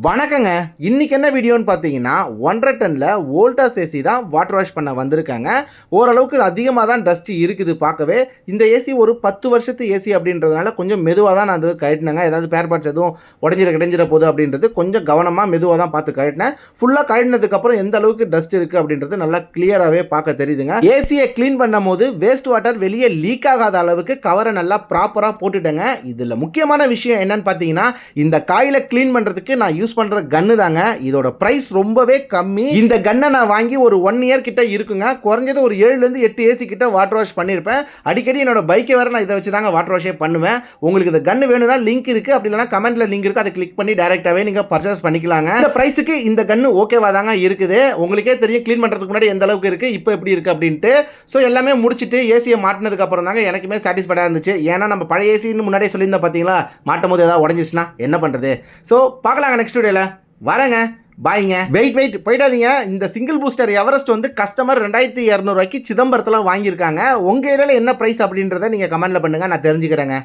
வணக்கங்க. இன்னைக்கு என்ன வீடியோன்னு பார்த்தீங்கன்னா 1.5 டன்ல வோல்டாஸ் ஏசி தான் வாட்டர் வாஷ் பண்ண வந்திருக்காங்க. ஓரளவுக்கு அதிகமாக தான் டஸ்ட் இருக்குது பார்க்கவே. இந்த ஏசி ஒரு 10 வருஷத்து ஏசி அப்படின்றதுனால கொஞ்சம் மெதுவாக தான் நான் அது கழட்டினேங்க. ஏதாவது பேர் பார்ட்ஸ் எதுவும் கிடைஞ்சிட போகுது அப்படின்றது கொஞ்சம் கவனமாக மெதுவாக தான் பார்த்து கழட்டினேன். ஃபுல்லாக கழட்டினதுக்கப்புறம் எந்த அளவுக்கு டஸ்ட் இருக்குது அப்படின்றது நல்லா கிளியராகவே பார்க்க தெரியுதுங்க. ஏசியை க்ளீன் பண்ணும் போது வேஸ்ட் வாட்டர் வெளியே லீக் ஆகாத அளவுக்கு கவரை நல்லா ப்ராப்பராக போட்டுட்டேங்க. இதில் முக்கியமான விஷயம் என்னன்னு பார்த்தீங்கன்னா, இந்த காயிலை க்ளீன் பண்ணுறதுக்கு நான் யூஸ் பண்ற கன்னு தாங்க. இதோட பிரைஸ் ரொம்பவே கம்மி. இந்த கன்னை நான் வாங்கி ஒரு 1 இயர் கிட்ட இருக்குங்க. குறைஞ்சது ஒரு 7 ல இருந்து 8 ஏசி கிட்ட வாட்டர் வாஷ் பண்ணிருப்பேன். அடிக்கடி என்னோட பைக்கை வேற நான் இதை வச்சு தாங்க வாட்டர் வாஷே பண்ணுவேன். உங்களுக்கு இந்த கன்னு வேணும்னா லிங்க் இருக்கு, அப்படி இல்லைனா கமெண்ட்ல லிங்க் இருக்கு, அதை கிளிக் பண்ணி டைரக்டாவே நீங்க பர்ச்சேஸ் பண்ணிக்கலாங்க. இந்த பிரைஸுக்கு இந்த கன்னு ஓகேவா தாங்க இருக்குது. உங்களுக்கே தெரியும் க்ளீன் பண்றதுக்கு முன்னாடி எந்த அளவுக்கு இருக்கு, இப்போ எப்படி இருக்கு அப்படின்ட்டு. ஸோ எல்லாமே முடிச்சுட்டு ஏசியை மாட்டினதுக்கு அப்புறம் தாங்க எனக்குமே சாட்டிஸ்ஃபைடாக இருந்துச்சு. ஏன்னா நம்ம பழைய ஏசின்னு முன்னாடியே சொல்லியிருந்தோம் பார்த்தீங்களா, மாட்டும் போது ஏதாவது உடஞ்சிச்சுன்னா என்ன பண்றது. ஸோ பார்க்கலாங்க நெக்ஸ்ட் வீடியோல. வரேங்க, பாய்ங்க. வெயிட் போயிடாதீங்க. இந்த சிங்கிள் பூஸ்டர் எவரெஸ்ட் வந்து கஸ்டமர் 2200 ரூபாய்க்கு சிதம்பரத்தில் வாங்கியிருக்காங்க. உங்கள் ஏரியாவில் என்ன ப்ரைஸ் அப்படின்றத நீங்கள் கமெண்ட்டில் பண்ணுங்கள், நான் தெரிஞ்சுக்கிறேங்க.